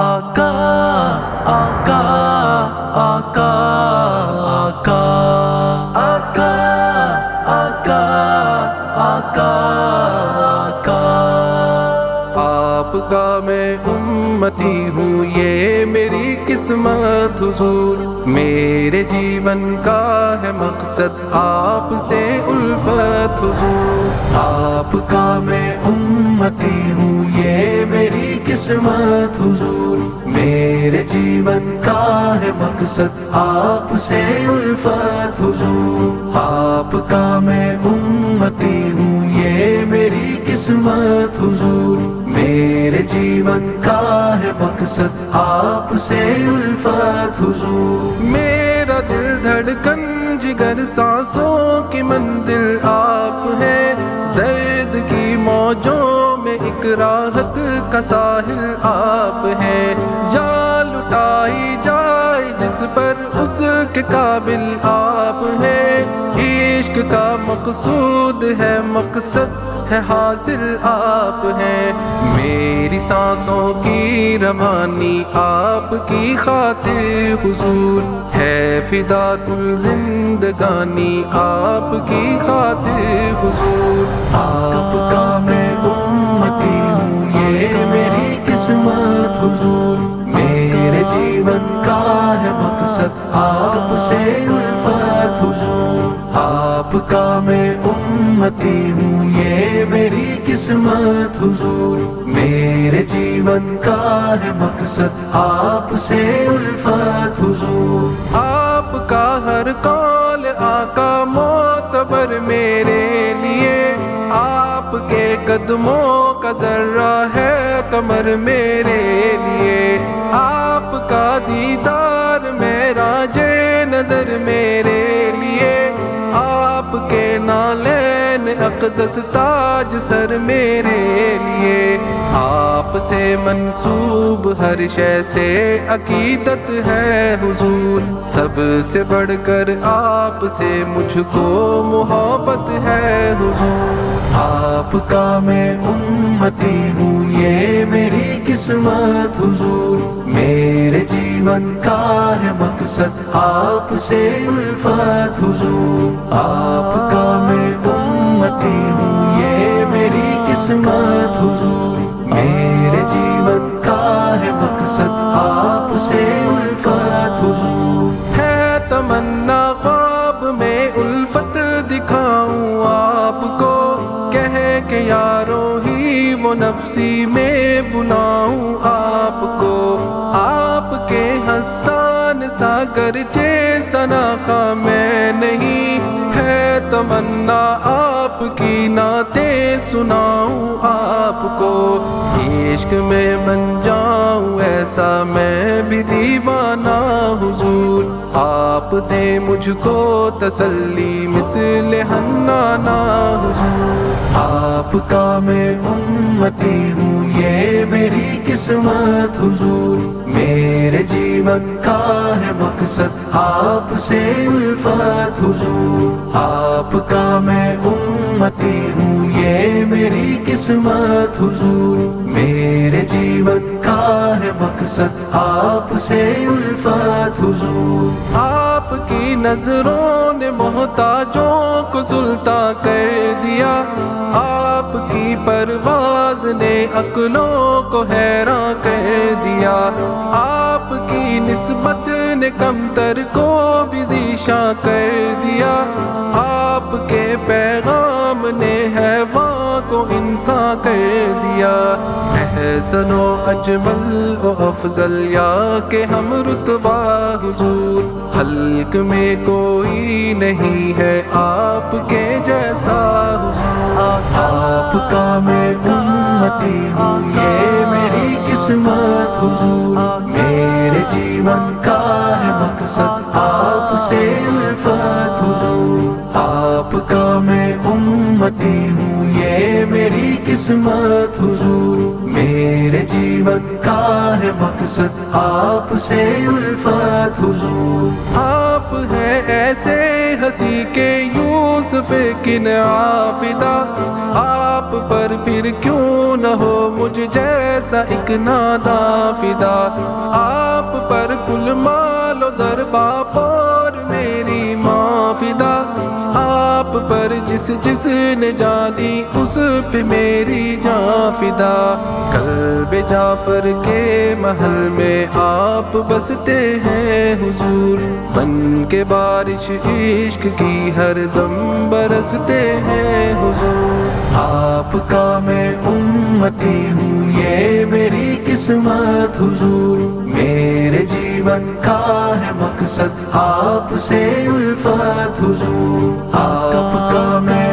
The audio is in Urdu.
آقا آقا آقا آقا آقا آقا آقا آقا آپ کا میں امتی ہوں یہ میری قسمت حضور، میرے جیون کا ہے مقصد آپ سے الفت حضور۔ آپ کا میں امتی ہوں یہ میری قسمت حضور، میرے جیون کا ہے مقصد آپ سے الفت حضور۔ آپ کا میں امتی ہوں یہ میری قسمت حضور، میرے جیون کا ہے مقصد آپ سے الفت حضور۔ میرا دل دھڑکن جگر سانسوں کی منزل آپ ہے، درد کی موجوں میں ایک راحت کا ساحل آپ ہے، جان لٹائی جائے جس پر اس کے قابل آپ ہے، عشق کا مقصود ہے مقصد ہے حاصل آپ ہیں، میری سانسوں کی روانی آپ کی خاطر حضور ہے، فدا کل زندگانی آپ کی خاطر حضور۔ آپ کا میں امتی ہوں یہ میری قسمت حضور، میرے جیون کا ہے مقصد آپ سے الفت حضور۔ آپ کا میں امتی ہوں یہ میری قسمت حضور، میرے جیون کا ہے مقصد آپ سے الفت حضور۔ آپ کا ہر قول آقا معتبر میرے لیے، آپ کے قدموں کا ذرہ ہے کمر میرے لیے، آپ کا دیدار معراج نظر میرے لیے، آپ کے نالین اقدس تاج سر میرے لیے، آپ سے منسوب ہر شے سے عقیدت ہے حضور، سب سے بڑھ کر آپ سے مجھ کو محبت ہے حضور۔ آپ کا میں امتی ہوں یہ میری قسمت حضور، میرے جیون کا ہے مقصد آپ سے الفت حضور۔ آپ کا میں امتی ہوں یہ میری قسمت حضور، میرے جیون کا ہے مقصد آپ سے الفت حضور۔ ہے تمنا خواب میں الفت دکھاؤں آپ کو، کہے کہ یارو ہی وہ نفسی میں بلاؤں آپ کو، آپ کے حسان سا گرچہ سناخا میں نہیں، ہے تمنا آپ کی نعتیں سناؤں آپ کو، عشق میں بن جاؤں ایسا میں بھی دیوانہ حضور، آپ دیں مجھ کو تسلی مثل حنانہ حضور۔ آپ کا میں امتی ہوں یہ میری قسمت حضور، میرے جیون کا ہے مقصد آپ سے الفت حضور۔ آپ کا میں امتی ہوں یہ میری قسمت حضور، میرے جیون کا ہے مقصد آپ سے الفت حضور۔ آپ کی نظروں نے محتاجوں کو سلطان کر دیا، آپ کی پرواز نے عقلوں کو حیران کر دیا، آپ کی نسبت نے کمتر کو بھی ذیشان کر دیا، آپ کے پیغام نے حیوان کو انسان کر دیا، احسن و اجمل و افضل یا کہ ہم رتبہ حضور، خلق میں کوئی نہیں ہے آپ کے جیسا حضور۔ آپ کا میں امتی ہوں یہ میری قسمت حضور، میرے جیون کا ہے مقصد آپ سے الفت حضور۔ آپ کا میں امتی ہوں یہ یہ میری قسمت حضور، میرے جیون کا ہے مقصد آپ سے الفت حضور۔ آپ ہیں ایسے ہنسی کے یوسف کنعان فدا، آپ پر پھر کیوں نہ ہو مجھ جیسا ایک ناداں فدا، آپ پر کل مال و زر باپ اور میری ماں فدا، آپ پر جس نے جان دی اس پہ میری جان فدا۔ قلب جعفر کے محل میں آپ بستے ہیں حضور، بن کے بارش عشق کی ہر دم برستے ہیں حضور۔ آپ کا میں امتی ہوں یہ میری قسمت حضور، میرے جیون کا ہے مقصد آپ سے الفت حضور۔ آپ کا میں